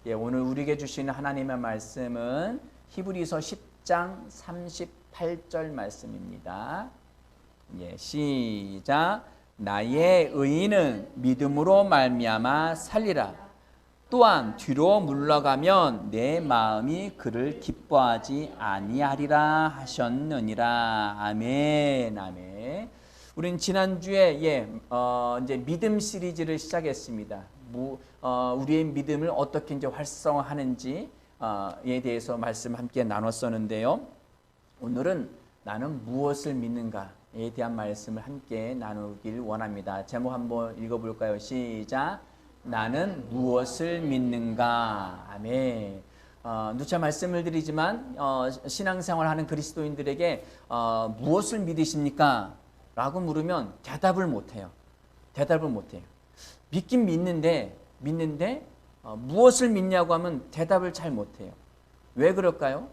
예, 오늘 우리에게 주시는 하나님의 말씀은 히브리서 10장 38절 말씀입니다. 예, 시작. 나의 의인은 믿음으로 말미암아 살리라. 또한 뒤로 물러가면 내 마음이 그를 기뻐하지 아니하리라 하셨느니라. 아멘, 아멘. 우리는 지난주에 이제 믿음 시리즈를 시작했습니다. 우리의 믿음을 어떻게 이제 활성화하는지에 대해서 말씀 함께 나눴었는데요. 오늘은 나는 무엇을 믿는가에 대한 말씀을 함께 나누길 원합니다. 제목 한번 읽어볼까요? 시작. 나는 무엇을 믿는가? 아멘. 누차 말씀을 드리지만 신앙생활하는 그리스도인들에게 무엇을 믿으십니까? 라고 물으면 대답을 못해요. 믿긴 믿는데 무엇을 믿냐고 하면 대답을 잘 못해요. 왜 그럴까요?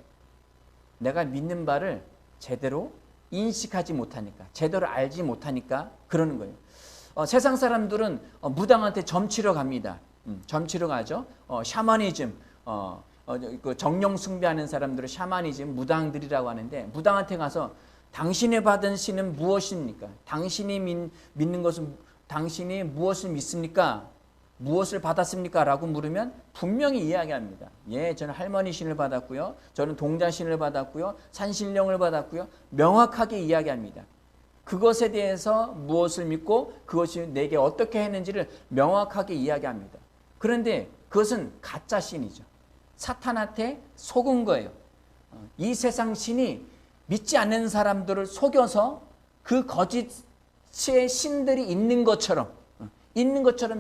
내가 믿는 바를 제대로 인식하지 못하니까, 제대로 알지 못하니까 그러는 거예요. 세상 사람들은 무당한테 점치러 갑니다. 점치러 가죠. 샤머니즘, 그 정령 숭배하는 사람들은 샤머니즘, 무당들이라고 하는데, 무당한테 가서 당신이 받은 신은 무엇입니까? 당신이 믿는 것은, 당신이 무엇을 믿습니까? 무엇을 받았습니까? 라고 물으면 분명히 이야기합니다. 예, 저는 할머니 신을 받았고요. 저는 동자 신을 받았고요. 산신령을 받았고요. 명확하게 이야기합니다. 그것에 대해서 무엇을 믿고 그것이 내게 어떻게 했는지를 명확하게 이야기합니다. 그런데 그것은 가짜 신이죠. 사탄한테 속은 거예요. 이 세상 신이 믿지 않는 사람들을 속여서 그 거짓의 신들이 있는 것처럼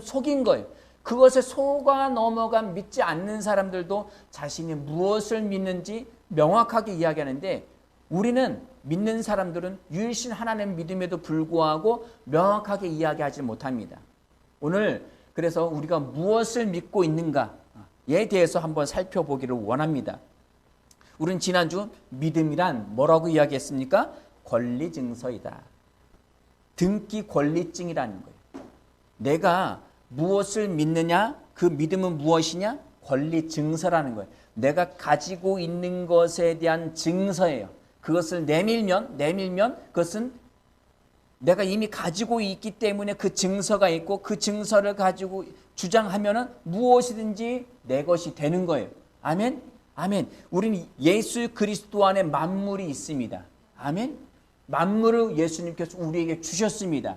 속인 거예요. 그것에 속아 넘어간 믿지 않는 사람들도 자신이 무엇을 믿는지 명확하게 이야기하는데, 우리는 믿는 사람들은 유일신 하나님 믿음에도 불구하고 명확하게 이야기하지 못합니다. 오늘 그래서 우리가 무엇을 믿고 있는가에 대해서 한번 살펴보기를 원합니다. 우리는 지난주 믿음이란 뭐라고 이야기했습니까? 권리증서이다. 등기 권리증이라는 거예요. 내가 무엇을 믿느냐? 그 믿음은 무엇이냐? 권리증서라는 거예요. 내가 가지고 있는 것에 대한 증서예요. 그것을 내밀면 그것은 내가 이미 가지고 있기 때문에 그 증서가 있고, 그 증서를 가지고 주장하면은 무엇이든지 내 것이 되는 거예요. 아멘? 아멘. 우리는 예수 그리스도 안에 만물이 있습니다. 아멘? 만물을 예수님께서 우리에게 주셨습니다.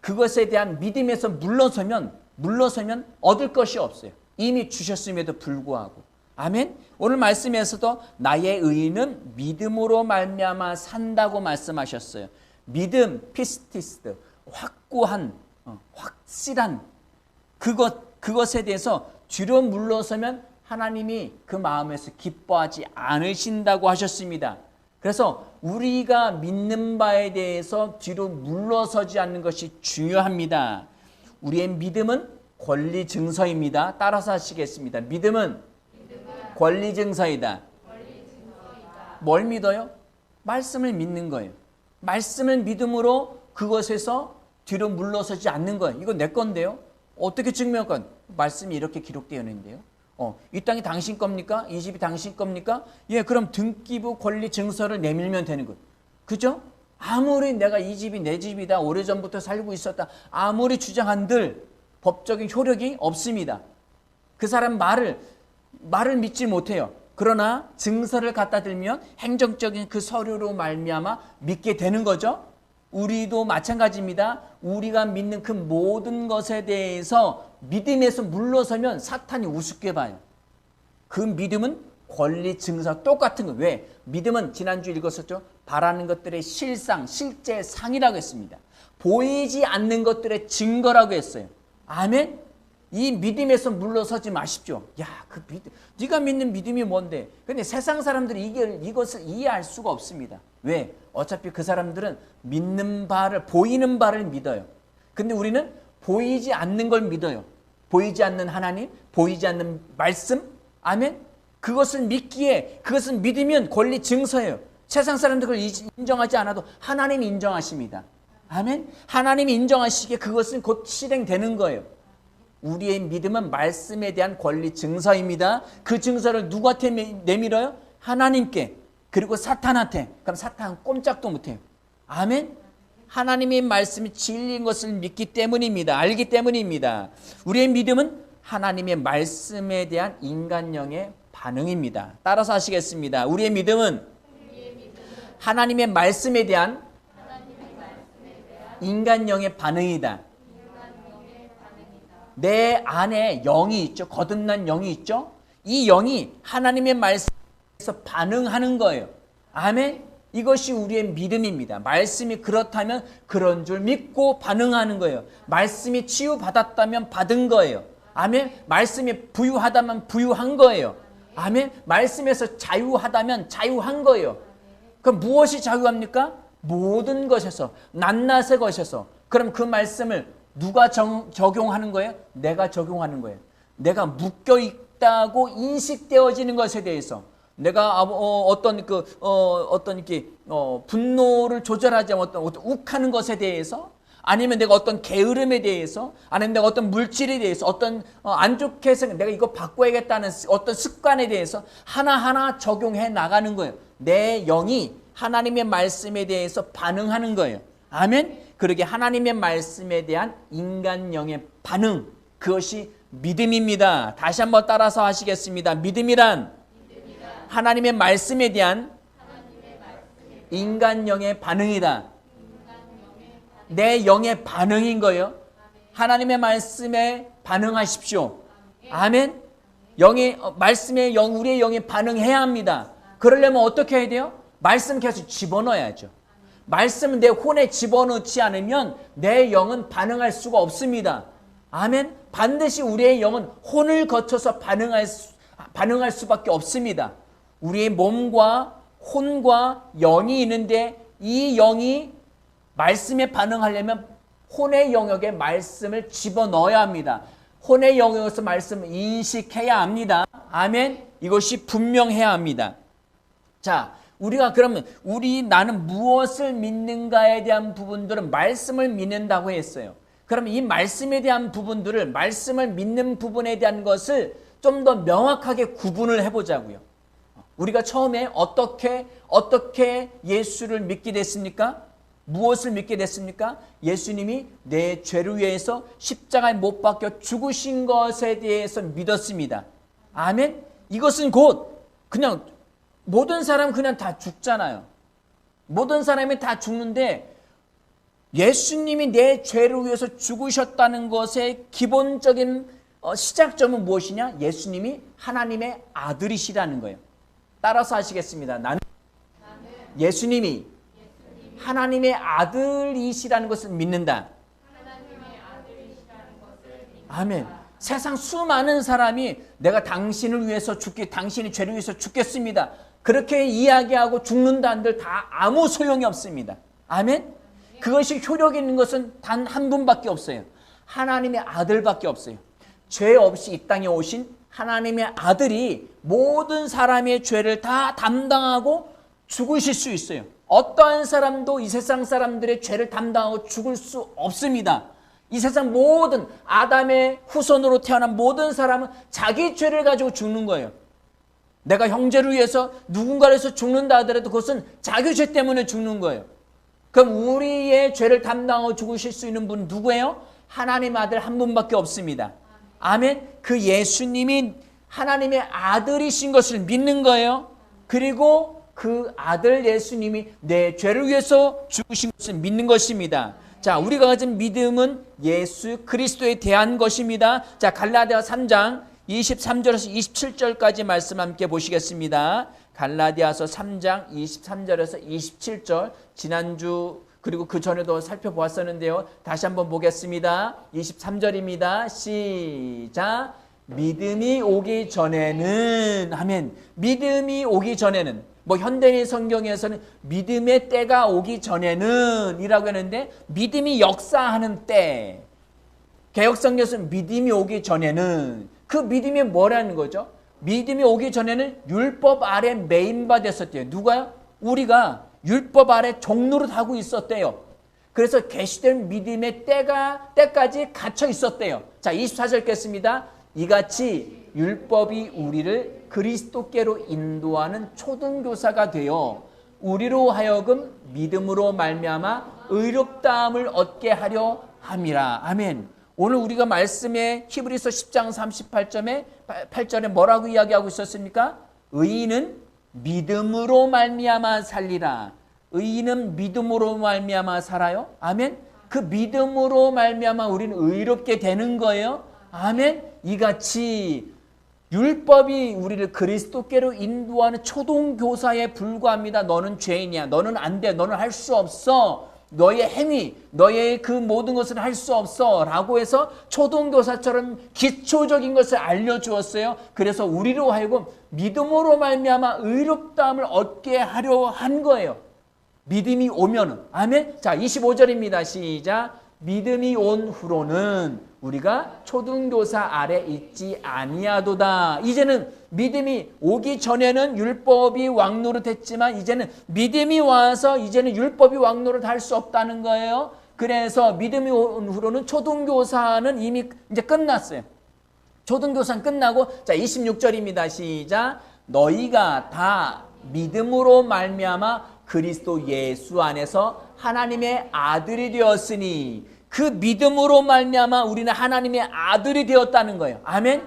그것에 대한 믿음에서 물러서면 얻을 것이 없어요. 이미 주셨음에도 불구하고. 아멘. 오늘 말씀에서도 나의 의인은 믿음으로 말미암아 산다고 말씀하셨어요. 믿음, 피스티스, 확고한, 확실한 그것에 대해서 뒤로 물러서면 하나님이 그 마음에서 기뻐하지 않으신다고 하셨습니다. 그래서 우리가 믿는 바에 대해서 뒤로 물러서지 않는 것이 중요합니다. 우리의 믿음은 권리증서입니다. 따라서 하시겠습니다. 믿음은 권리증서이다. 뭘 믿어요? 말씀을 믿는 거예요. 말씀을 믿음으로 그것에서 뒤로 물러서지 않는 거예요. 이거 내 건데요. 어떻게 증명할 건? 말씀이 이렇게 기록되어 있는데요. 이 땅이 당신 겁니까? 이 집이 당신 겁니까? 예, 그럼 등기부 권리 증서를 내밀면 되는 거예요. 그죠? 아무리 내가 이 집이 내 집이다, 오래전부터 살고 있었다, 아무리 주장한들 법적인 효력이 없습니다. 그 사람 말을 믿지 못해요. 그러나 증서를 갖다 들면 행정적인 그 서류로 말미암아 믿게 되는 거죠. 우리도 마찬가지입니다. 우리가 믿는 그 모든 것에 대해서 믿음에서 물러서면 사탄이 우습게 봐요. 그 믿음은 권리 증서 똑같은 거. 왜? 믿음은 지난주 읽었었죠. 바라는 것들의 실상, 실제 상이라고 했습니다. 보이지 않는 것들의 증거라고 했어요. 아멘? 이 믿음에서 물러서지 마십시오. 야, 그 믿음, 네가 믿는 믿음이 뭔데? 근데 세상 사람들이 이것을 이해할 수가 없습니다. 왜? 어차피 그 사람들은 믿는 바를, 보이는 바를 믿어요. 근데 우리는 보이지 않는 걸 믿어요. 보이지 않는 하나님, 보이지 않는 말씀, 아멘? 그것을 믿기에, 그것을 믿으면 권리 증서예요. 세상 사람들 그걸 인정하지 않아도 하나님이 인정하십니다. 아멘? 하나님이 인정하시기에 그것은 곧 실행되는 거예요. 우리의 믿음은 말씀에 대한 권리 증서입니다. 그 증서를 누구한테 내밀어요? 하나님께. 그리고 사탄한테. 그럼 사탄은 꼼짝도 못해요. 아멘? 하나님의 말씀이 진리인 것을 믿기 때문입니다. 알기 때문입니다. 우리의 믿음은 하나님의 말씀에 대한 인간형의 반응입니다. 따라서 하시겠습니다. 우리의 믿음은 하나님의 말씀에 대한 인간형의 반응이다. 내 안에 영이 있죠. 거듭난 영이 있죠. 이 영이 하나님의 말씀에서 반응하는 거예요. 아멘. 이것이 우리의 믿음입니다. 말씀이 그렇다면 그런 줄 믿고 반응하는 거예요. 말씀이 치유받았다면 받은 거예요. 아멘. 말씀이 부유하다면 부유한 거예요. 아멘. 말씀에서 자유하다면 자유한 거예요. 그럼 무엇이 자유합니까? 모든 것에서, 낱낱의 것에서. 그럼 그 말씀을 누가 적용하는 거예요? 내가 적용하는 거예요. 내가 묶여 있다고 인식되어지는 것에 대해서, 내가 분노를 조절하지 않은 어떤 욱하는 것에 대해서, 아니면 내가 어떤 게으름에 대해서, 아니면 내가 어떤 물질에 대해서, 어떤 안 좋게 해서 내가 이거 바꿔야겠다는 어떤 습관에 대해서 하나하나 적용해 나가는 거예요. 내 영이 하나님의 말씀에 대해서 반응하는 거예요. 아멘. 그러게 하나님의 말씀에 대한 인간영의 반응, 그것이 믿음입니다. 다시 한번 따라서 하시겠습니다. 믿음이란 하나님의 말씀에 대한 인간영의 반응이다. 내 영의 반응인 거예요. 하나님의 말씀에 반응하십시오. 아멘. 말씀에 우리의 영에 반응해야 합니다. 그러려면 어떻게 해야 돼요? 말씀 계속 집어넣어야죠. 말씀은 내 혼에 집어넣지 않으면 내 영은 반응할 수가 없습니다. 아멘. 반드시 우리의 영은 혼을 거쳐서 반응할 수밖에 없습니다. 우리의 몸과 혼과 영이 있는데 이 영이 말씀에 반응하려면 혼의 영역에 말씀을 집어넣어야 합니다. 혼의 영역에서 말씀을 인식해야 합니다. 아멘. 이것이 분명해야 합니다. 자, 우리가 그러면 나는 무엇을 믿는가에 대한 부분들은 말씀을 믿는다고 했어요. 그러면 이 말씀에 대한 부분들을, 말씀을 믿는 부분에 대한 것을 좀 더 명확하게 구분을 해보자고요. 우리가 처음에 어떻게 예수를 믿게 됐습니까? 무엇을 믿게 됐습니까? 예수님이 내 죄를 위해서 십자가에 못 박혀 죽으신 것에 대해서 믿었습니다. 아멘. 이것은 곧 그냥 모든 사람 그냥 다 죽잖아요. 모든 사람이 다 죽는데 예수님이 내 죄를 위해서 죽으셨다는 것의 기본적인 시작점은 무엇이냐? 예수님이 하나님의 아들이시라는 거예요. 따라서 하시겠습니다. 나는 예수님이 하나님의 아들이시라는 것을 믿는다. 아멘. 세상 수많은 사람이 내가 당신을 위해서 당신의 죄를 위해서 죽겠습니다. 그렇게 이야기하고 죽는다 한들 다 아무 소용이 없습니다. 아멘. 그것이 효력 있는 것은 단 한 분밖에 없어요. 하나님의 아들밖에 없어요. 죄 없이 이 땅에 오신 하나님의 아들이 모든 사람의 죄를 다 담당하고 죽으실 수 있어요. 어떠한 사람도 이 세상 사람들의 죄를 담당하고 죽을 수 없습니다. 이 세상 모든 아담의 후손으로 태어난 모든 사람은 자기 죄를 가지고 죽는 거예요. 내가 형제를 위해서 누군가를 위해서 죽는다 하더라도 그것은 자기 죄 때문에 죽는 거예요. 그럼 우리의 죄를 담당하고 죽으실 수 있는 분은 누구예요? 하나님 아들 한 분밖에 없습니다. 아멘. 그 예수님이 하나님의 아들이신 것을 믿는 거예요. 그리고 그 아들 예수님이 내 죄를 위해서 죽으신 것을 믿는 것입니다. 자, 우리가 가진 믿음은 예수 그리스도에 대한 것입니다. 자, 갈라디아 3장 23절에서 27절까지 말씀 함께 보시겠습니다. 갈라디아서 3장 23절에서 27절, 지난주 그리고 그 전에도 살펴보았었는데요. 다시 한번 보겠습니다. 23절입니다. 시작. 믿음이 오기 전에는, 아멘. 믿음이 오기 전에는, 현대인 성경에서는 믿음의 때가 오기 전에는 이라고 하는데, 믿음이 역사하는 때, 개역성경에서는 믿음이 오기 전에는, 그 믿음이 뭐라는 거죠? 믿음이 오기 전에는 율법 아래 매인바 됐었대요. 누가요? 우리가 율법 아래 종노릇 하고 있었대요. 그래서 계시된 믿음의 때까지 갇혀 있었대요. 자, 24절 읽겠습니다. 이같이 율법이 우리를 그리스도께로 인도하는 초등교사가 되어 우리로 하여금 믿음으로 말미암아 의롭다함을 얻게 하려 함이라. 아멘. 오늘 우리가 말씀에 히브리서 10장 38절에 뭐라고 이야기하고 있었습니까? 의인은 믿음으로 말미암아 살리라. 의인은 믿음으로 말미암아 살아요. 아멘. 그 믿음으로 말미암아 우리는 의롭게 되는 거예요. 아멘. 이같이 율법이 우리를 그리스도께로 인도하는 초등교사에 불과합니다. 너는 죄인이야. 너는 안 돼. 너는 할 수 없어. 너의 행위, 너의 그 모든 것을 할 수 없어 라고 해서 초등교사처럼 기초적인 것을 알려주었어요. 그래서 우리로 하여금 믿음으로 말미암아 의롭다함을 얻게 하려 한 거예요. 믿음이 오면은. 아멘. 자, 25절입니다. 시작. 믿음이 온 후로는 우리가 초등교사 아래 있지 아니하도다. 이제는 믿음이 오기 전에는 율법이 왕노릇했지만 이제는 믿음이 와서 이제는 율법이 왕노릇 할 수 없다는 거예요. 그래서 믿음이 온 후로는 초등교사는 이미 이제 끝났어요. 초등교사는 끝나고, 자, 26절입니다. 시작. 너희가 다 믿음으로 말미암아 그리스도 예수 안에서 하나님의 아들이 되었으니, 그 믿음으로 말미암아 우리는 하나님의 아들이 되었다는 거예요. 아멘.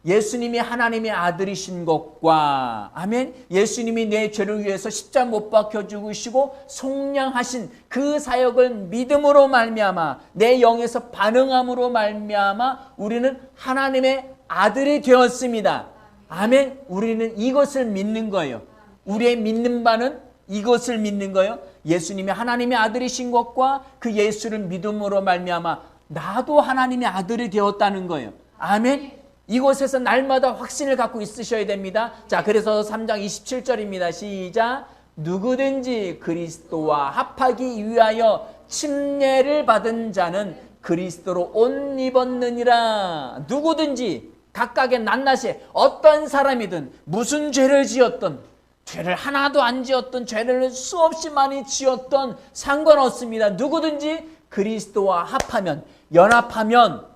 예수님이 하나님의 아들이신 것과, 아멘, 예수님이 내 죄를 위해서 십자가 못 박혀 죽으시고 속량하신 그 사역을 믿음으로 말미암아 내 영에서 반응함으로 말미암아 우리는 하나님의 아들이 되었습니다. 아멘. 우리는 이것을 믿는 거예요. 우리의 믿는 바는 이것을 믿는 거예요. 예수님이 하나님의 아들이신 것과 그 예수를 믿음으로 말미암아 나도 하나님의 아들이 되었다는 거예요. 아멘. 이곳에서 날마다 확신을 갖고 있으셔야 됩니다. 자, 그래서 3장 27절입니다. 시작. 누구든지 그리스도와 합하기 위하여 침례를 받은 자는 그리스도로 옷 입었느니라. 누구든지 각각의 낱낱이 어떤 사람이든 무슨 죄를 지었든 죄를 하나도 안 지었던, 죄를 수없이 많이 지었던 상관없습니다. 누구든지 그리스도와 합하면, 연합하면,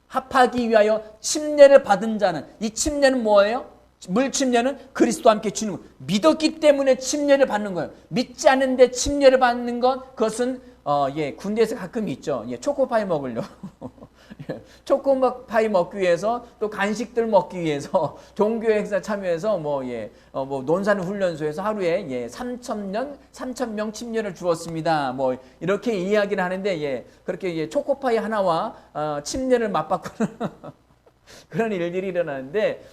합하기 위하여 침례를 받은 자는, 이 침례는 뭐예요? 물 침례는 그리스도와 함께 주는 것. 믿었기 때문에 침례를 받는 거예요. 믿지 않는데 침례를 받는 것, 그것은 군대에서 가끔 있죠. 초코파이 먹으려고. 초코파이 먹기 위해서, 또 간식들 먹기 위해서 종교 행사 참여해서 논산 훈련소에서 하루에 3,000명 침례를 주었습니다. 이렇게 이야기를 하는데, 그렇게 초코파이 하나와 침례를 맞바꾸는 그런 일들이 일어나는데,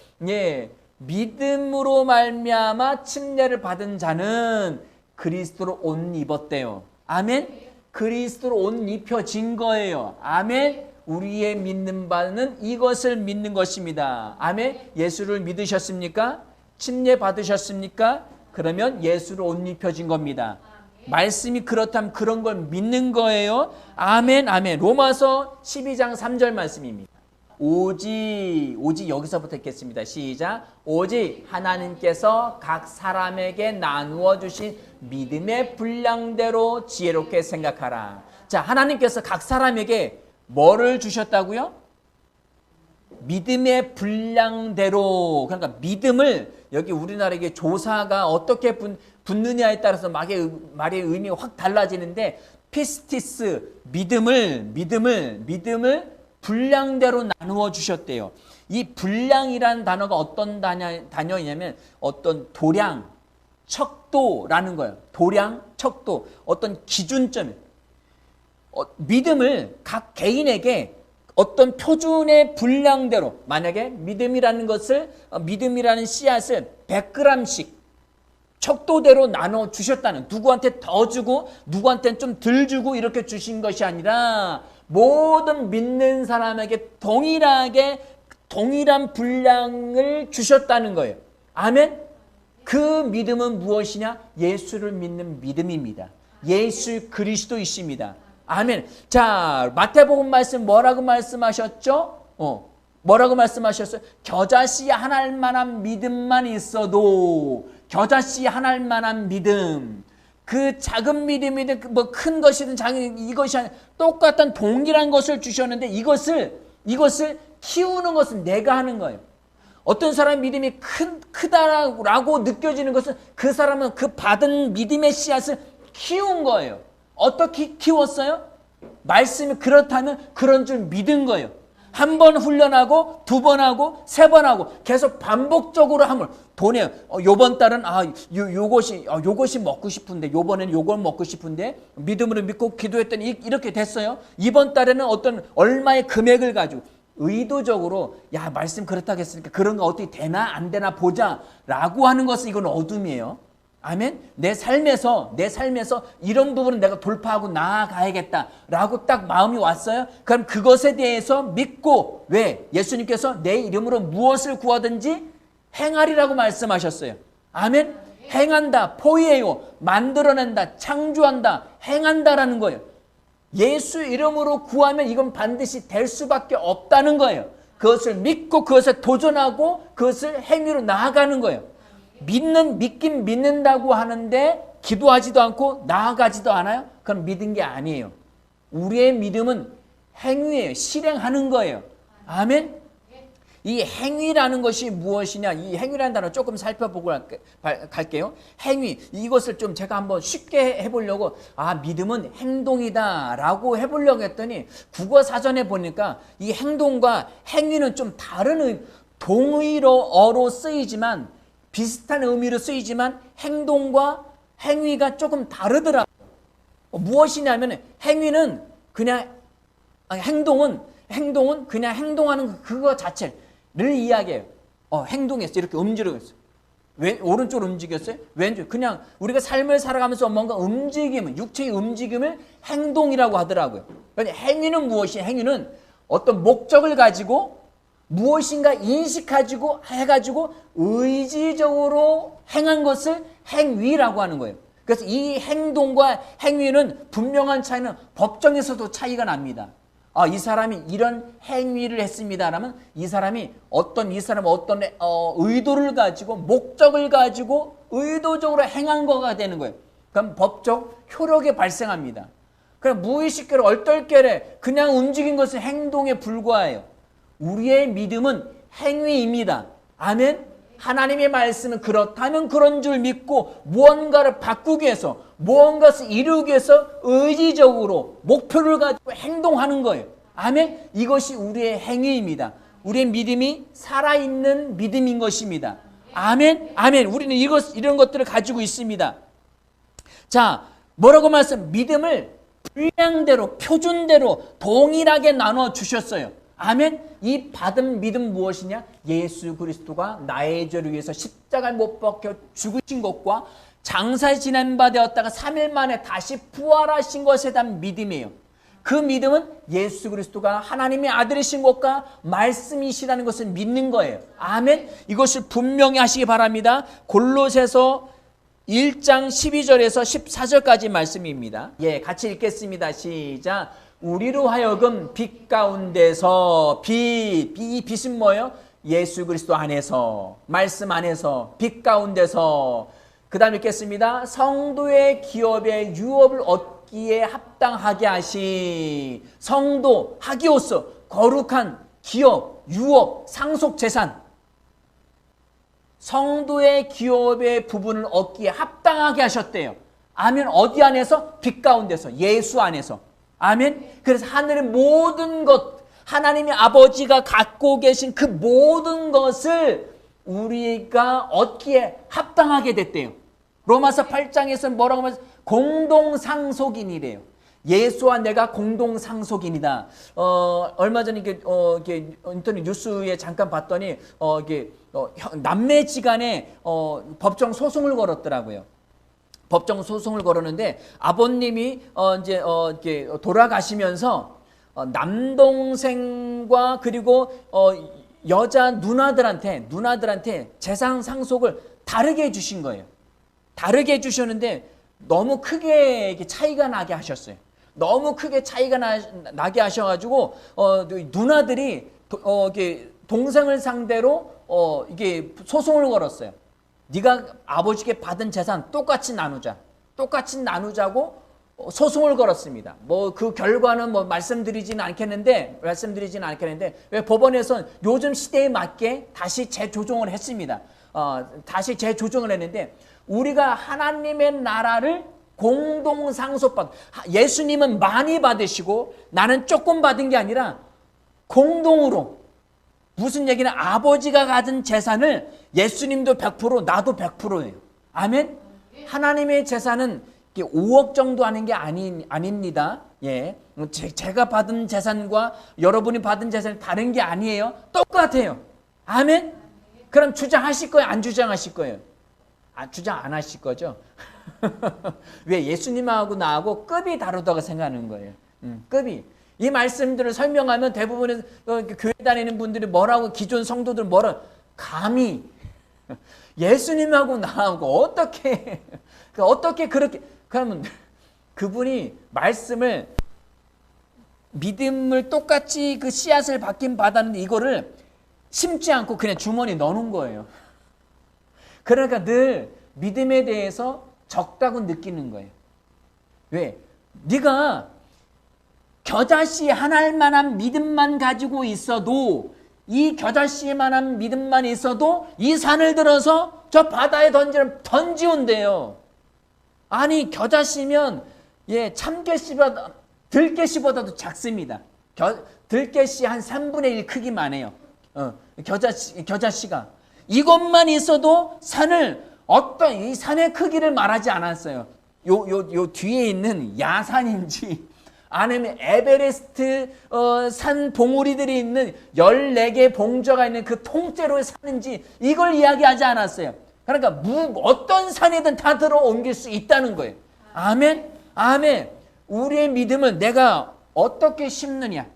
믿음으로 말미암아 침례를 받은 자는 그리스도로 옷 입었대요. 아멘. 그리스도로 옷 입혀진 거예요. 아멘. 우리의 믿는 바는 이것을 믿는 것입니다. 아멘. 예수를 믿으셨습니까? 침례 받으셨습니까? 그러면 예수로 옷 입혀진 겁니다. 말씀이 그렇다면 그런 걸 믿는 거예요. 아멘. 아멘. 로마서 12장 3절 말씀입니다. 오직 여기서부터 읽겠습니다. 시작. 오직 하나님께서 각 사람에게 나누어 주신 믿음의 분량대로 지혜롭게 생각하라. 자, 하나님께서 각 사람에게 뭐를 주셨다고요? 믿음의 분량대로. 그러니까 믿음을, 여기 우리나라에 조사가 어떻게 붙느냐에 따라서 말의 의미가 확 달라지는데, 피스티스, 믿음을 분량대로 나누어 주셨대요. 이 분량이라는 단어가 어떤 단어이냐면 어떤 도량, 척도라는 거예요. 도량, 척도, 어떤 기준점. 믿음을 각 개인에게 어떤 표준의 분량대로, 만약에 믿음이라는 씨앗을 100g씩 척도대로 나눠 주셨다는, 누구한테 더 주고 누구한테는 좀 덜 주고 이렇게 주신 것이 아니라 모든 믿는 사람에게 동일한 분량을 주셨다는 거예요. 아멘. 그 믿음은 무엇이냐? 예수를 믿는 믿음입니다. 예수 그리스도이십니다. 아멘. 자, 마태복음 말씀 뭐라고 말씀하셨죠? 뭐라고 말씀하셨어요? 겨자씨 하나일 만한 믿음만 있어도, 겨자씨 하나일 만한 믿음, 그 작은 믿음이든 뭐 큰 것이든 작은 이것이 아니라 똑같은 동일한 것을 주셨는데 이것을 키우는 것은 내가 하는 거예요. 어떤 사람 믿음이 크다라고 느껴지는 것은 그 사람은 그 받은 믿음의 씨앗을 키운 거예요. 어떻게 키웠어요? 말씀이 그렇다면 그런 줄 믿은 거예요. 한 번 훈련하고 두 번 하고 세 번 하고 계속 반복적으로 함을 돈에 요번 달은 요것이 먹고 싶은데 요번에는 요걸 먹고 싶은데 믿음으로 믿고 기도했더니 이렇게 됐어요. 이번 달에는 어떤 얼마의 금액을 가지고 의도적으로 야 말씀 그렇다고 했으니까 그런 거 어떻게 되나 안 되나 보자 라고 하는 것은 이건 어둠이에요. 아멘. 내 삶에서 이런 부분은 내가 돌파하고 나아가야겠다라고 딱 마음이 왔어요. 그럼 그것에 대해서 믿고 왜 예수님께서 내 이름으로 무엇을 구하든지 행하리라고 말씀하셨어요. 아멘. 행한다, 포이에요, 만들어낸다, 창조한다, 행한다라는 거예요. 예수 이름으로 구하면 이건 반드시 될 수밖에 없다는 거예요. 그것을 믿고 그것에 도전하고 그것을 행위로 나아가는 거예요. 믿긴 믿는다고 하는데 기도하지도 않고 나아가지도 않아요? 그건 믿은 게 아니에요. 우리의 믿음은 행위예요. 실행하는 거예요. 아멘? 이 행위라는 것이 무엇이냐? 이 행위라는 단어 조금 살펴보고 갈게요. 행위, 이것을 좀 제가 한번 쉽게 해보려고 믿음은 행동이다 라고 해보려고 했더니 국어사전에 보니까 이 행동과 행위는 좀 다른 동의어로 쓰이지만 비슷한 의미로 쓰이지만 행동과 행위가 조금 다르더라고요. 무엇이냐면 행위는 그냥 행동은 그냥 행동하는 그거 자체를 이야기해요. 행동했어. 이렇게 움직였어요. 오른쪽으로 움직였어요. 왼쪽. 그냥 우리가 삶을 살아가면서 뭔가 움직임을, 육체의 움직임을 행동이라고 하더라고요. 그러니까 행위는 무엇이냐? 행위는 어떤 목적을 가지고 무엇인가 인식가지고 해가지고 의지적으로 행한 것을 행위라고 하는 거예요. 그래서 이 행동과 행위는 분명한 차이는 법정에서도 차이가 납니다. 이 사람이 이런 행위를 했습니다. 라면 이 사람은 어떤 의도를 가지고 목적을 가지고 의도적으로 행한 거가 되는 거예요. 그럼 법적 효력이 발생합니다. 그럼 무의식계로 얼떨결에 그냥 움직인 것은 행동에 불과해요. 우리의 믿음은 행위입니다. 아멘. 하나님의 말씀은 그렇다면 그런 줄 믿고 무언가를 바꾸기 위해서 무언가를 이루기 위해서 의지적으로 목표를 가지고 행동하는 거예요. 아멘. 이것이 우리의 행위입니다. 우리의 믿음이 살아있는 믿음인 것입니다. 아멘. 아멘. 우리는 이런 것들을 가지고 있습니다. 자, 뭐라고 믿음을 분량대로 표준대로 동일하게 나눠 주셨어요. 아멘. 이 받은 믿음 무엇이냐? 예수 그리스도가 나의 죄를 위해서 십자가를 못 박혀 죽으신 것과 장사에 지난 바 되었다가 3일 만에 다시 부활하신 것에 대한 믿음이에요. 그 믿음은 예수 그리스도가 하나님의 아들이신 것과 말씀이시라는 것을 믿는 거예요. 아멘. 이것을 분명히 하시기 바랍니다. 골로새서 1장 12절에서 14절까지 말씀입니다. 같이 읽겠습니다. 시작. 우리로 하여금 빛 가운데서 이 빛은 뭐예요? 예수 그리스도 안에서, 말씀 안에서, 빛 가운데서. 그 다음 읽겠습니다. 성도의 기업의 유업을 얻기에 합당하게 하시. 성도, 하기오스, 거룩한 기업, 유업, 상속 재산. 성도의 기업의 부분을 얻기에 합당하게 하셨대요. 아멘. 어디 안에서? 빛 가운데서, 예수 안에서. 아멘. 그래서 하늘의 모든 것, 하나님의 아버지가 갖고 계신 그 모든 것을 우리가 얻기에 합당하게 됐대요. 로마서 8장에서는 뭐라고 하면 공동상속인이래요. 예수와 내가 공동상속인이다. 얼마 전에 이렇게 인터넷 뉴스에 잠깐 봤더니 남매지간에 법정 소송을 걸었더라고요. 법정 소송을 걸었는데 아버님이 이렇게 돌아가시면서 남동생과 그리고 여자 누나들한테 재산 상속을 다르게 해주신 거예요. 다르게 해주셨는데 너무 크게 차이가 나게 하셨어요. 너무 크게 차이가 나게 하셔가지고 누나들이 동생을 상대로 이게 소송을 걸었어요. 네가 아버지께 받은 재산 똑같이 나누자. 똑같이 나누자고 소송을 걸었습니다. 뭐 그 결과는 뭐 말씀드리지는 않겠는데 왜 법원에서는 요즘 시대에 맞게 다시 재조정을 했습니다. 다시 재조정을 했는데 우리가 하나님의 나라를 공동 상속받, 예수님은 많이 받으시고 나는 조금 받은 게 아니라 공동으로, 무슨 얘기는 아버지가 가진 재산을 예수님도 100% 나도 100%예요. 아멘. 하나님의 재산은 5억 정도 하는 게 아닙니다. 예, 제가 받은 재산과 여러분이 받은 재산이 다른 게 아니에요. 똑같아요. 아멘. 그럼 주장하실 거예요? 안 주장하실 거예요? 주장 안 하실 거죠? 왜? 예수님하고 나하고 급이 다르다고 생각하는 거예요. 급이. 이 말씀들을 설명하면 대부분의 교회 다니는 분들이 뭐라고, 기존 성도들 뭐라, 감히 예수님하고 나하고 어떻게 그렇게, 그러면 그분이 말씀을, 믿음을 똑같이 그 씨앗을 받긴 받았는데 이거를 심지 않고 그냥 주머니에 넣어놓은 거예요. 그러니까 늘 믿음에 대해서 적다고 느끼는 거예요. 왜? 네가 겨자씨 하나만한 믿음만 가지고 있어도, 이 겨자씨만한 믿음만 있어도 이 산을 들어서 저 바다에 던지운대요. 아니, 겨자씨면 참깨씨보다, 들깨씨보다도 작습니다. 들깨씨 한 3분의 1 크기만 해요. 겨자씨가. 이것만 있어도 이 산의 크기를 말하지 않았어요. 요 뒤에 있는 야산인지, 아니면 에베레스트 산 봉우리들이 있는 14개 봉저가 있는 그 통째로의 산인지, 이걸 이야기하지 않았어요. 그러니까 어떤 산이든 다 들어 옮길 수 있다는 거예요. 아멘. 아멘. 우리의 믿음은 내가 어떻게 심느냐,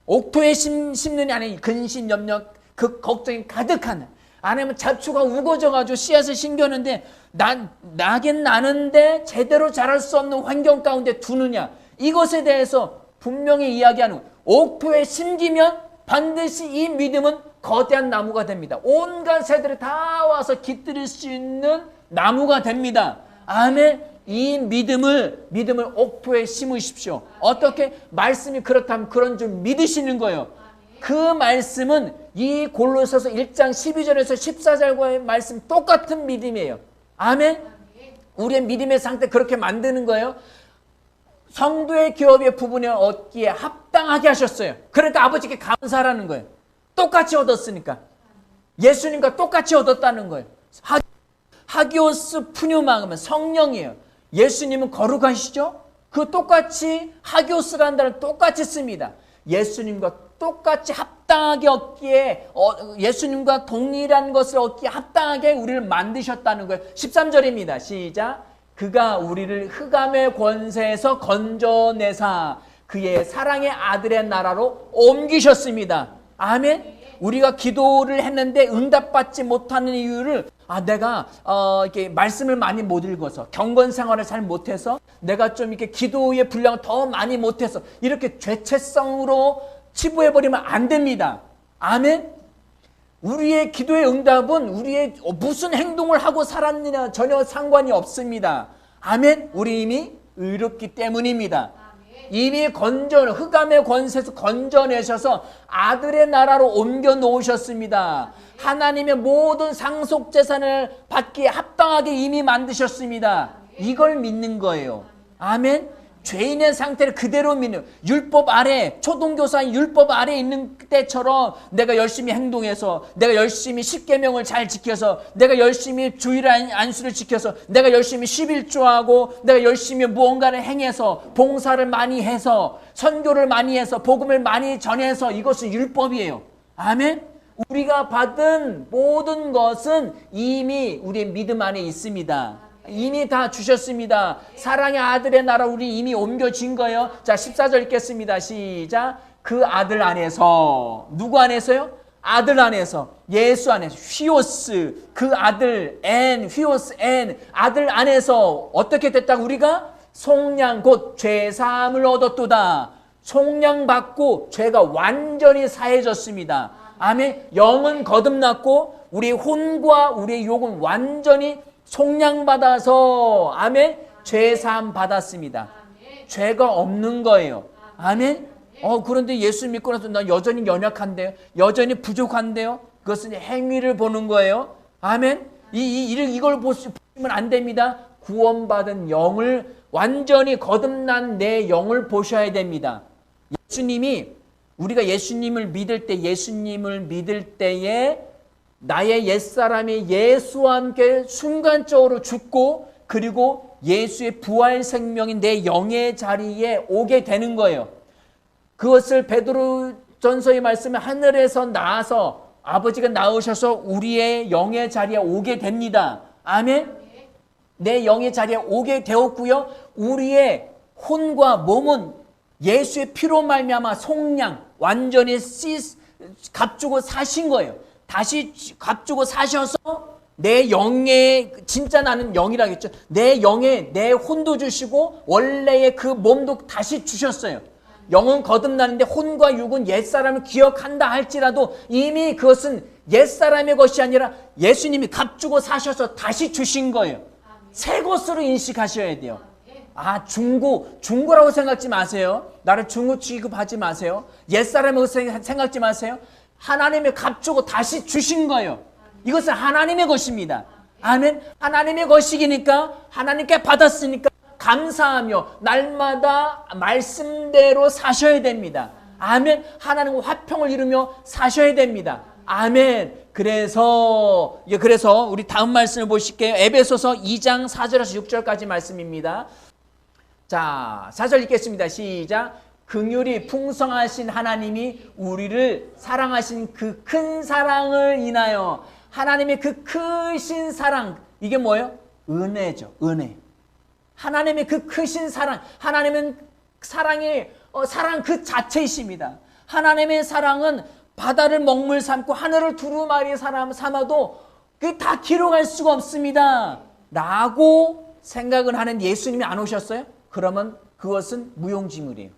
옥토에 심느냐, 아니 근심, 염려, 그 걱정이 가득한, 아니면 잡초가 우거져가지고 씨앗을 심겼는데 나긴 나는데 제대로 자랄 수 없는 환경 가운데 두느냐, 이것에 대해서 분명히 이야기하는, 옥토에 심기면 반드시 이 믿음은 거대한 나무가 됩니다. 온갖 새들이 다 와서 깃들일 수 있는 나무가 됩니다. 아멘. 이 믿음을 옥토에 심으십시오. 어떻게? 말씀이 그렇다면 그런 줄 믿으시는 거예요. 그 말씀은 이 골로새서 1장 12절에서 14절과의 말씀 똑같은 믿음이에요. 아멘. 우리의 믿음의 상태 그렇게 만드는 거예요. 성도의 기업의 부분을 얻기에 합당하게 하셨어요. 그러니까 아버지께 감사하라는 거예요. 똑같이 얻었으니까. 예수님과 똑같이 얻었다는 거예요. 하기오스 푸뉴마 하면 성령이에요. 예수님은 거룩하시죠? 그 똑같이 하기오스라는 단어를 똑같이 씁니다. 예수님과 똑같이 합당하게 얻기에, 예수님과 동일한 것을 얻기에 합당하게 우리를 만드셨다는 거예요. 13절입니다. 시작. 그가 우리를 흑암의 권세에서 건져내사 그의 사랑의 아들의 나라로 옮기셨습니다. 아멘. 우리가 기도를 했는데 응답받지 못하는 이유를, 내가 이렇게 말씀을 많이 못 읽어서, 경건 생활을 잘 못해서, 내가 좀 이렇게 기도의 분량을 더 많이 못해서, 이렇게 죄책성으로 치부해버리면 안 됩니다. 아멘. 우리의 기도의 응답은 우리의 무슨 행동을 하고 살았느냐 전혀 상관이 없습니다. 아멘. 우리 이미 의롭기 때문입니다. 이미 흑암의 권세에서 건져내셔서 아들의 나라로 옮겨 놓으셨습니다. 하나님의 모든 상속 재산을 받기에 합당하게 이미 만드셨습니다. 이걸 믿는 거예요. 아멘. 죄인의 상태를 그대로 믿는, 율법 아래, 초등교사인 율법 아래 있는 때처럼 내가 열심히 행동해서, 내가 열심히 십계명을 잘 지켜서, 내가 열심히 주일 안수를 지켜서, 내가 열심히 11조하고, 내가 열심히 무언가를 행해서, 봉사를 많이 해서, 선교를 많이 해서, 복음을 많이 전해서, 이것은 율법이에요. 아멘. 우리가 받은 모든 것은 이미 우리의 믿음 안에 있습니다. 이미 다 주셨습니다. 사랑의 아들의 나라 우리 이미 옮겨진 거예요. 자, 14절 읽겠습니다. 시작. 그 아들 안에서, 누구 안에서요? 아들 안에서, 예수 안에서, 휘오스, 그 아들, 휘오스, 아들 안에서 어떻게 됐다고? 우리가 속량 곧 죄사함을 얻었도다. 속량 받고 죄가 완전히 사해졌습니다. 아멘. 영은 거듭났고 우리의 혼과 우리의 욕은 완전히 속량받아서, 아멘, 죄 사함 받았습니다. 죄가 없는 거예요. 아멘. 그런데 예수 믿고 나서 나 여전히 연약한데요. 여전히 부족한데요. 그것은 행위를 보는 거예요. 아멘. 이걸 보시면 안 됩니다. 구원받은 영을 완전히 거듭난 내 영을 보셔야 됩니다. 우리가 예수님을 믿을 때에 나의 옛사람이 예수와 함께 순간적으로 죽고 그리고 예수의 부활 생명인 내 영의 자리에 오게 되는 거예요. 그것을 베드로전서의 말씀에 하늘에서 나와서 아버지가 나오셔서 우리의 영의 자리에 오게 됩니다. 아멘. 내 영의 자리에 오게 되었고요. 우리의 혼과 몸은 예수의 피로 말미암아 속량 완전히 값주고 사신 거예요. 다시 값주고 사셔서 내 영의 진짜 나는 영이라겠죠. 내 영에 내 혼도 주시고 원래의 그 몸도 다시 주셨어요. 영은 거듭나는데 혼과 육은 옛사람을 기억한다 할지라도 이미 그것은 옛사람의 것이 아니라 예수님이 값주고 사셔서 다시 주신 거예요. 새 것으로 인식하셔야 돼요. 중고라고 생각지 마세요. 나를 중고 취급하지 마세요. 옛사람의 생각지 마세요. 하나님의 값주고 다시 주신 거예요. 이것은 하나님의 것입니다. 아멘. 하나님의 것이니까 하나님께 받았으니까 감사하며 날마다 말씀대로 사셔야 됩니다. 아멘. 하나님과 화평을 이루며 사셔야 됩니다. 아멘. 그래서 우리 다음 말씀을 보실게요. 에베소서 2장 4절에서 6절까지 말씀입니다. 자, 4절 읽겠습니다. 시작. 긍휼이 풍성하신 하나님이 우리를 사랑하신 그 큰 사랑을 인하여 하나님의 그 크신 사랑, 이게 뭐예요? 은혜죠. 은혜. 하나님의 그 크신 사랑, 하나님은 사랑이 사랑 그 자체이십니다. 하나님의 사랑은 바다를 먹물 삼고 하늘을 두루마리 삼아도 그게 다 기록할 수가 없습니다. 라고 생각을 하는 예수님이 안 오셨어요? 그러면 그것은 무용지물이에요.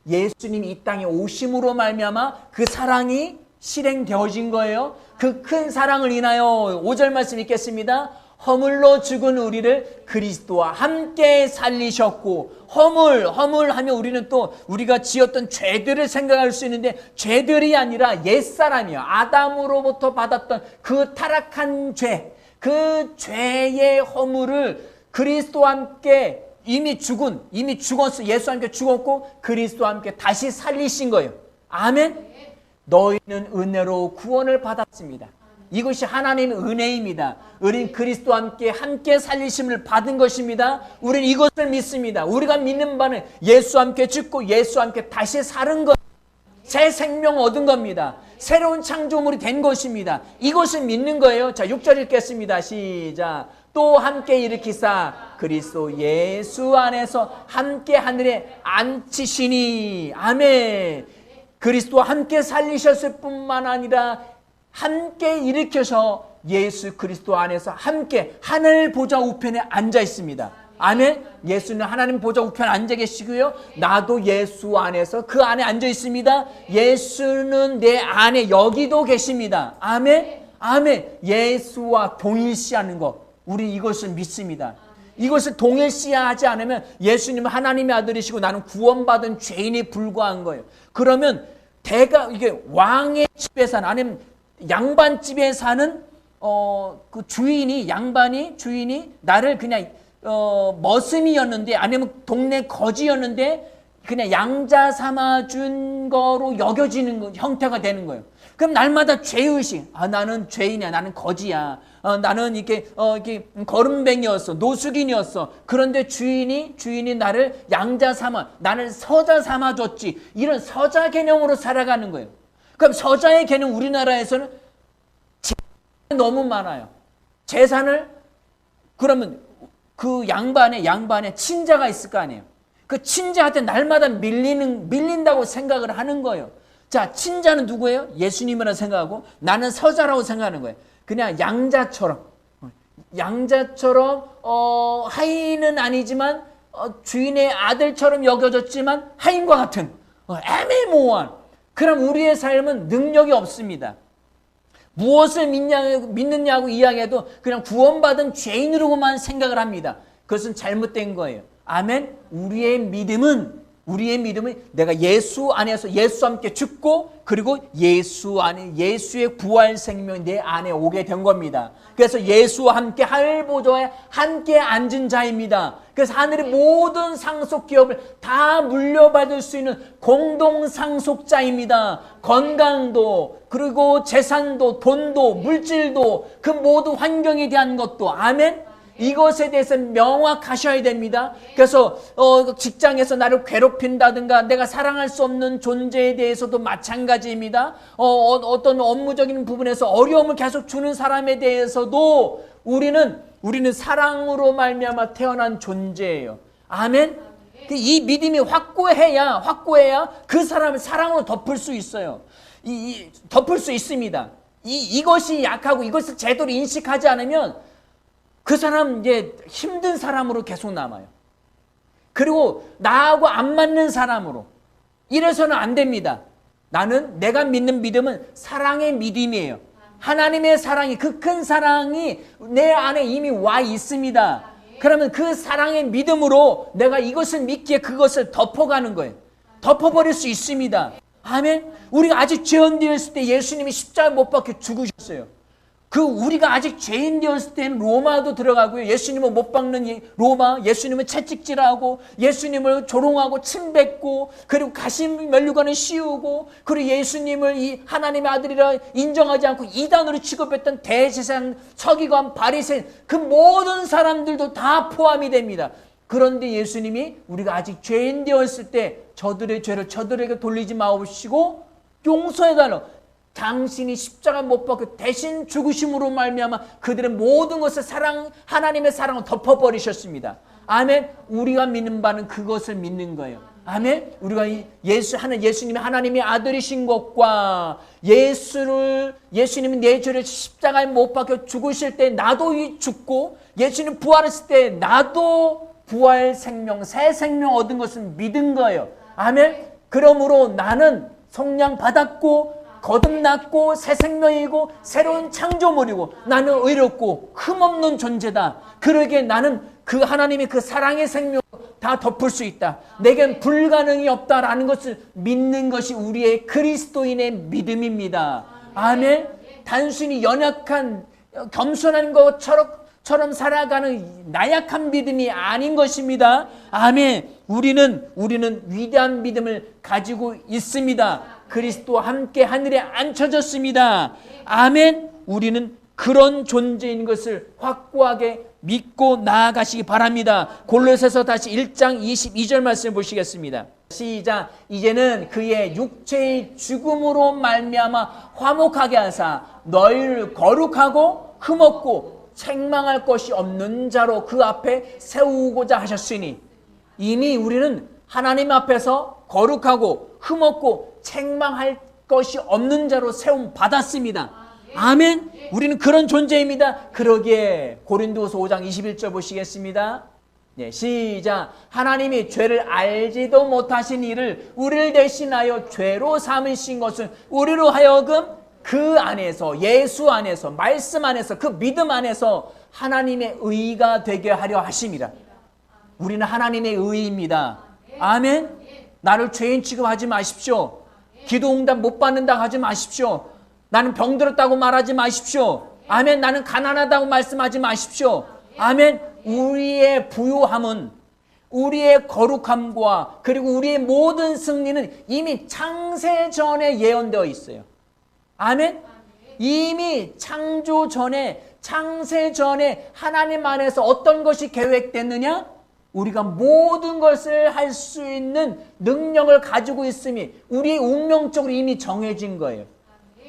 예수님이 이 땅에 오심으로 말미암아 그 사랑이 실행되어진 거예요. 그 큰 사랑을 인하여 5절 말씀 읽겠습니다. 허물로 죽은 우리를 그리스도와 함께 살리셨고, 허물하면 우리는 또 우리가 지었던 죄들을 생각할 수 있는데 죄들이 아니라 옛사람이요. 아담으로부터 받았던 그 타락한 죄, 그 죄의 허물을 그리스도와 함께 이미 죽었어. 예수와 함께 죽었고 그리스도와 함께 다시 살리신 거예요. 아멘. 너희는 은혜로 구원을 받았습니다. 이것이 하나님의 은혜입니다. 우린 그리스도와 함께 살리심을 받은 것입니다. 우린 이것을 믿습니다. 우리가 믿는 바는 예수와 함께 죽고 예수와 함께 다시 사는 것, 새 생명 얻은 겁니다. 새로운 창조물이 된 것입니다. 이것을 믿는 거예요. 자, 6절 읽겠습니다. 시작. 또 함께 일으키사 그리스도 예수 안에서 함께 하늘에 앉히시니. 아멘. 그리스도와 함께 살리셨을 뿐만 아니라 함께 일으켜서 예수 그리스도 안에서 함께 하늘 보좌 우편에 앉아 있습니다. 아멘. 예수는 하나님 보좌 우편에 앉아 계시고요. 나도 예수 안에서 그 안에 앉아 있습니다. 예수는 내 안에 여기도 계십니다. 아멘. 아멘. 예수와 동일시하는 것, 우리 이것을 믿습니다. 이것을 동일시하지 않으면 예수님은 하나님의 아들이시고 나는 구원받은 죄인에 불과한 거예요. 그러면 이게 왕의 집에 사는, 아니면 양반집에 사는 그 주인이 나를 그냥 머슴이었는데, 아니면 동네 거지였는데 그냥 양자 삼아준 거로 여겨지는 형태가 되는 거예요. 그럼 날마다 죄의식, 나는 죄인이야, 나는 거지야, 나는 이렇게 거름뱅이였어, 노숙인이었어. 그런데 주인이 나를 양자 삼아, 나를 서자 삼아줬지. 이런 서자 개념으로 살아가는 거예요. 그럼 서자의 개념, 우리나라에서는 재산이 너무 많아요. 재산을, 그러면 그 양반의 친자가 있을 거 아니에요. 그 친자한테 날마다 밀린다고 생각을 하는 거예요. 자, 친자는 누구예요? 예수님이라고 생각하고 나는 서자라고 생각하는 거예요. 그냥 양자처럼 하인은 아니지만 주인의 아들처럼 여겨졌지만 하인과 같은 애매모호한, 그럼 우리의 삶은 능력이 없습니다. 무엇을 믿느냐고 이야기해도 그냥 구원받은 죄인으로만 생각을 합니다. 그것은 잘못된 거예요. 아멘. 우리의 믿음은 내가 예수 안에서 예수와 함께 죽고 그리고 예수의 부활 생명이 내 안에 오게 된 겁니다. 그래서 예수와 함께 하늘 보좌에 함께 앉은 자입니다. 그래서 하늘의 모든 상속 기업을 다 물려받을 수 있는 공동 상속자입니다. 건강도 그리고 재산도 돈도 물질도 그 모든 환경에 대한 것도 아멘. 이것에 대해서 명확하셔야 됩니다. 그래서 직장에서 나를 괴롭힌다든가 내가 사랑할 수 없는 존재에 대해서도 마찬가지입니다. 어떤 업무적인 부분에서 어려움을 계속 주는 사람에 대해서도 우리는 사랑으로 말미암아 태어난 존재예요. 아멘. 이 믿음이 확고해야 그 사람을 사랑으로 덮을 수 있어요. 덮을 수 있습니다. 이것이 약하고 이것을 제대로 인식하지 않으면 그 사람 이제 힘든 사람으로 계속 남아요. 그리고 나하고 안 맞는 사람으로. 이래서는 안 됩니다. 내가 믿는 믿음은 사랑의 믿음이에요. 하나님의 사랑이, 그 큰 사랑이 내 안에 이미 와 있습니다. 그러면 그 사랑의 믿음으로 내가 이것을 믿기에 그것을 덮어가는 거예요. 덮어버릴 수 있습니다. 아멘. 우리가 아직 죄인 되었을 때 예수님이 십자가에 못 박혀 죽으셨어요. 우리가 아직 죄인 되었을 때는 로마도 들어가고요. 예수님을 못 박는 로마, 예수님을 채찍질하고, 예수님을 조롱하고, 침뱉고, 그리고 가심 면류관을 씌우고, 그리고 예수님을 이 하나님의 아들이라 인정하지 않고 이단으로 취급했던 대제사장, 서기관, 바리새인, 그 모든 사람들도 다 포함이 됩니다. 그런데 예수님이 우리가 아직 죄인 되었을 때 저들의 죄를 저들에게 돌리지 마옵시고 용서해달라고. 당신이 십자가 못 박혀 대신 죽으심으로 말미암아 그들의 모든 것을 하나님의 사랑을 덮어버리셨습니다. 아멘. 우리가 믿는 바는 그것을 믿는 거예요. 아멘. 우리가 예수님이 하나님의 아들이신 것과 예수님이 내 죄를 십자가에 못 박혀 죽으실 때 나도 죽고 예수님 부활했을 때 나도 부활 생명, 새 생명 얻은 것을 믿은 거예요. 아멘. 그러므로 나는 성령 받았고 거듭났고 새 생명이고 새로운 창조물이고 나는 의롭고 흠없는 존재다. 그러기에 나는 그 하나님의 그 사랑의 생명을 다 덮을 수 있다. 내겐 불가능이 없다라는 것을 믿는 것이 우리의 그리스도인의 믿음입니다. 아멘. 단순히 연약한 겸손한 것처럼 살아가는 나약한 믿음이 아닌 것입니다. 아멘. 우리는 위대한 믿음을 가지고 있습니다. 그리스도와 함께 하늘에 앉혀졌습니다. 아멘. 우리는 그런 존재인 것을 확고하게 믿고 나아가시기 바랍니다. 골로새서 다시 1장 22절 말씀 보시겠습니다. 시작. 이제는 그의 육체의 죽음으로 말미암아 화목하게 하사 너희를 거룩하고 흠없고 책망할 것이 없는 자로 그 앞에 세우고자 하셨으니 이미 우리는 하나님 앞에서 거룩하고 흠없고 책망할 것이 없는 자로 세움 받았습니다. 아멘. 우리는 그런 존재입니다. 그러기에 고린도후서 5장 21절 보시겠습니다. 네, 시작. 하나님이 죄를 알지도 못하신 이를 우리를 대신하여 죄로 삼으신 것은 우리로 하여금 그 안에서 예수 안에서 말씀 안에서 그 믿음 안에서 하나님의 의가 되게 하려 하심이라. 우리는 하나님의 의입니다. 아멘. 나를 죄인 취급하지 마십시오. 기도 응답 못 받는다 하지 마십시오. 나는 병들었다고 말하지 마십시오. 아멘. 나는 가난하다고 말씀하지 마십시오. 아멘. 우리의 부요함은 우리의 거룩함과 그리고 우리의 모든 승리는 이미 창세 전에 예언되어 있어요. 아멘. 이미 창조 전에 창세 전에 하나님 안에서 어떤 것이 계획됐느냐? 우리가 모든 것을 할 수 있는 능력을 가지고 있음이 우리의 운명적으로 이미 정해진 거예요.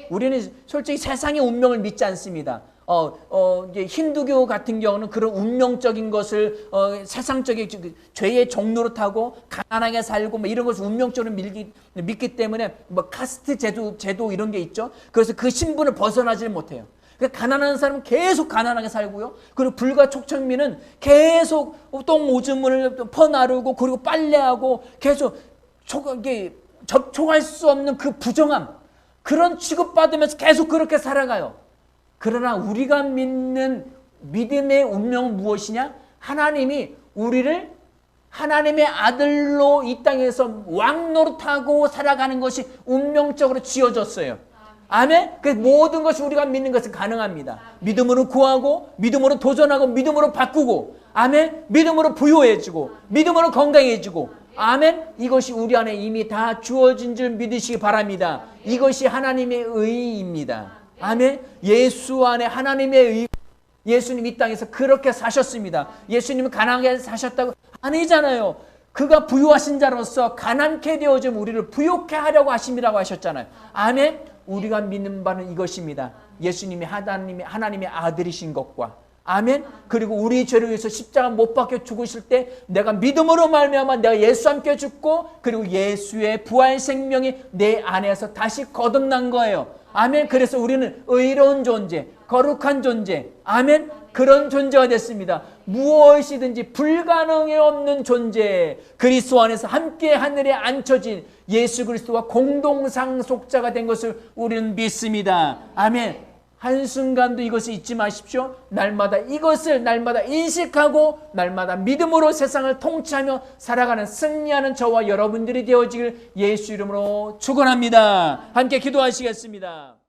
우리는 솔직히 세상의 운명을 믿지 않습니다. 이제 힌두교 같은 경우는 그런 운명적인 것을 세상적인 죄의 종로로 타고 가난하게 살고 뭐 이런 것을 운명적으로 믿기 때문에 뭐 카스트 제도 이런 게 있죠. 그래서 그 신분을 벗어나지 못해요. 그러니까 가난한 사람은 계속 가난하게 살고요. 그리고 불가촉천민은 계속 똥 오줌을 퍼나르고 그리고 빨래하고 계속 접촉할 수 없는 그 부정함, 그런 취급받으면서 계속 그렇게 살아가요. 그러나 우리가 믿는 믿음의 운명은 무엇이냐? 하나님이 우리를 하나님의 아들로 이 땅에서 왕노릇하고 살아가는 것이 운명적으로 지어졌어요. 아멘. 그 모든 것이 우리가 믿는 것은 가능합니다. 믿음으로 구하고, 믿음으로 도전하고, 믿음으로 바꾸고, 아멘. 믿음으로 부유해지고, 믿음으로 건강해지고, 아멘. 이것이 우리 안에 이미 다 주어진 줄 믿으시기 바랍니다. 이것이 하나님의 의입니다. 아멘. 예수 안에 하나님의 의. 예수님 이 땅에서 그렇게 사셨습니다. 예수님은 가난하게 사셨다고 아니잖아요. 그가 부유하신 자로서 가난케 되어진 우리를 부욕케 하려고 하심이라고 하셨잖아요. 아멘. 우리가 믿는 바는 이것입니다. 예수님이 하나님의 아들이신 것과, 아멘. 그리고 우리 죄를 위해서 십자가 못 박혀 죽으실 때 내가 믿음으로 말미암아 내가 예수와 함께 죽고, 그리고 예수의 부활 생명이 내 안에서 다시 거듭난 거예요. 아멘. 그래서 우리는 의로운 존재, 거룩한 존재, 아멘. 그런 존재가 됐습니다. 무엇이든지 불가능이 없는 존재, 그리스도 안에서 함께 하늘에 앉혀진 예수 그리스도와 공동상속자가 된 것을 우리는 믿습니다. 아멘. 한순간도 이것을 잊지 마십시오. 날마다 이것을 날마다 인식하고 날마다 믿음으로 세상을 통치하며 살아가는 승리하는 저와 여러분들이 되어지길 예수 이름으로 축원합니다. 함께 기도하시겠습니다.